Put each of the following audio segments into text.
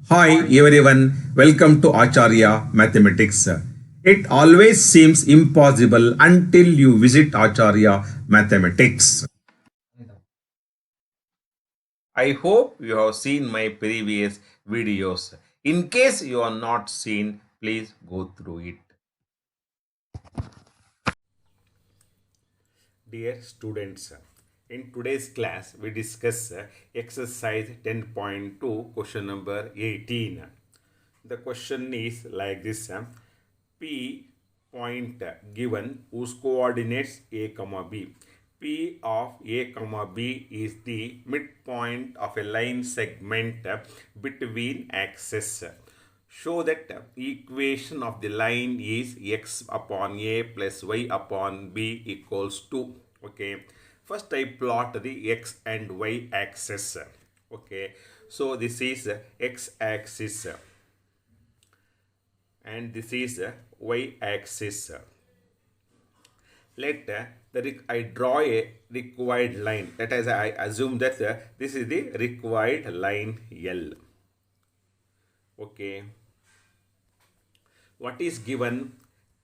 Hi everyone, welcome to Acharya Mathematics. It always seems impossible until you visit Acharya Mathematics. I hope you have seen my previous videos. In case you are not seen, please go through it. Dear students, in today's class we discuss exercise 10.2 question number 18. The question is like this: P point given whose coordinates a comma b. P of a comma b is the midpoint of a line segment between axes. Show that equation of the line is x upon a plus y upon b equals 2. Okay. First I plot the x and y axis. Okay. So this is x axis and this is y axis. Let I draw a required line. That is, I assume that this is the required line L. Okay. What is given?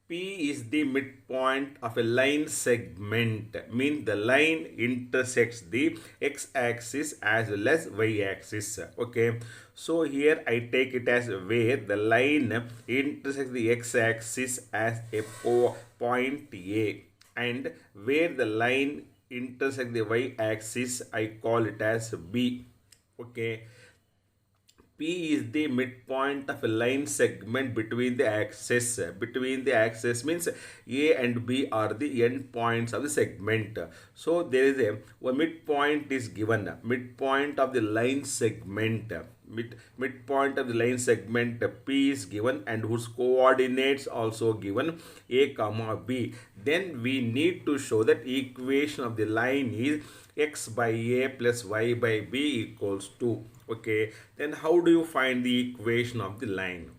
P is the midpoint of a line segment, means the line intersects the x-axis as well as y-axis. Okay, so here I take it as where the line intersects the x-axis as a point A, and where the line intersects the y-axis I call it as B. Okay, P is the midpoint of a line segment between the axes. Between the axes means A and B are the end points of the segment. So there is a midpoint is given. Midpoint of the line segment. Midpoint of the line segment P is given and whose coordinates also given A comma B. Then we need to show that equation of the line is x by a plus y by b equals 2. Okay, then how do you find the equation of the line?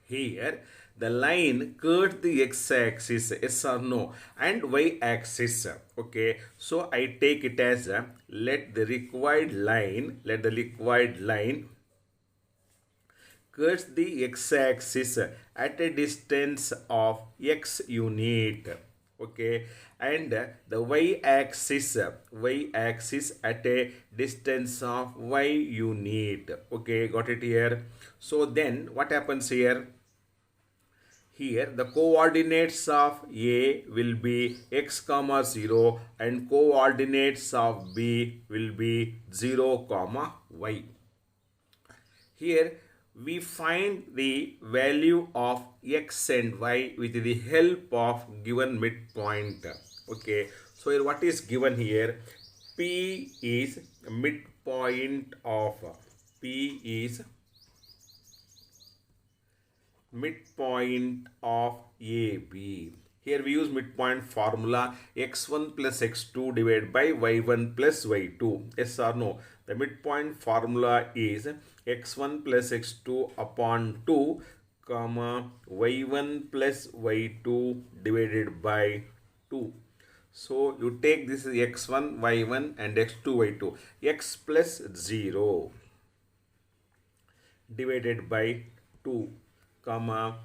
Here the line curves the x-axis, yes or no, and y-axis. Okay, so I take it as let the required line cuts the x-axis at a distance of x unit. Okay, and the y-axis at a distance of y unit. Okay, got it here? So then what happens here? Here the coordinates of A will be x comma 0 and coordinates of B will be 0 comma y. Here we find the value of x and y with the help of given midpoint. Okay, so here what is given here? P is midpoint of AB. Here we use midpoint formula x1 plus x2 divided by y1 plus y2. Yes or no? The midpoint formula is x1 plus x2 upon 2 comma y1 plus y2 divided by 2. So you take this is x1 y1 and x2 y2. X plus 0 divided by 2 comma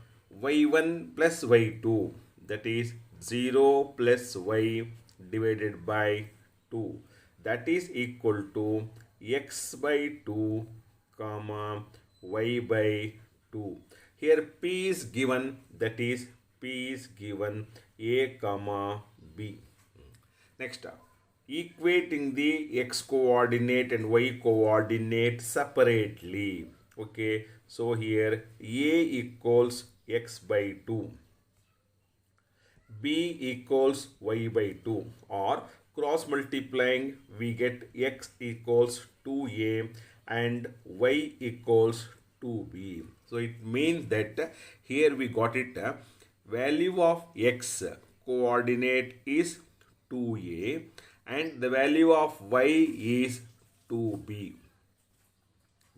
y1 plus y2, that is 0 plus y divided by 2, that is equal to x by 2 comma y by 2. Here P is given, that is P is given a comma b. Next, equating the x coordinate and y coordinate separately. Okay, so here A equals x by 2, B equals y by 2, or cross multiplying we get x equals 2a and y equals 2b. So it means that here we got it value of x coordinate is 2a and the value of y is 2b.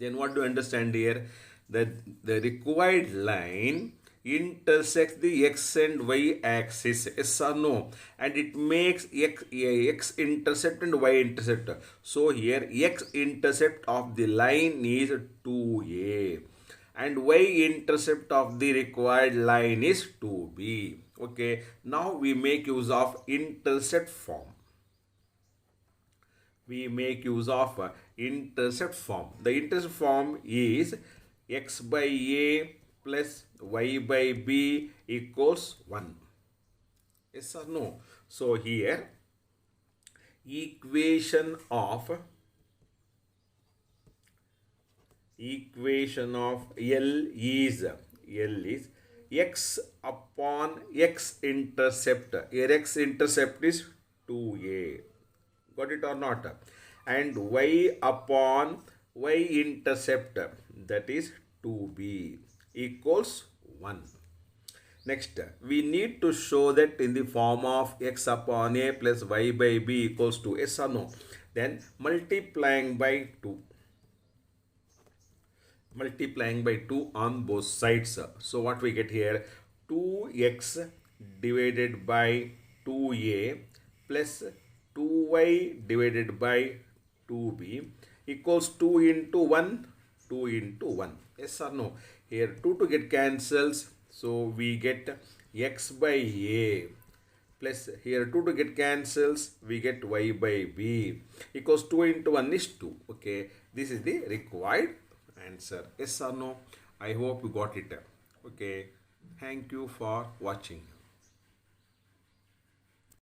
Then what do you understand here? That the required line intersects the x and y axis, yes or no, and it makes x intercept and y intercept. So here x intercept of the line is 2a and y intercept of the required line is 2b. Okay, now we make use of intercept form. We make use of intercept form. The intercept form is x by a plus y by b equals 1. Yes or no? So here equation of L is x upon x intercept. Here x intercept is 2a. Got it or not? And y upon y intercept, that is 2b, equals 1. Next, we need to show that in the form of x upon a plus y by b equals to, yes or no? Then multiplying by 2. Multiplying by 2 on both sides. So what we get here? 2x divided by 2a plus 2y divided by 2b equals 2 into 1, 2 into 1. Yes or no? Here 2 to get cancels. So we get x by a plus here 2 to get cancels. We get y by b equals 2 into 1 is 2. Okay. This is the required answer. Yes or no? I hope you got it. Okay. Thank you for watching.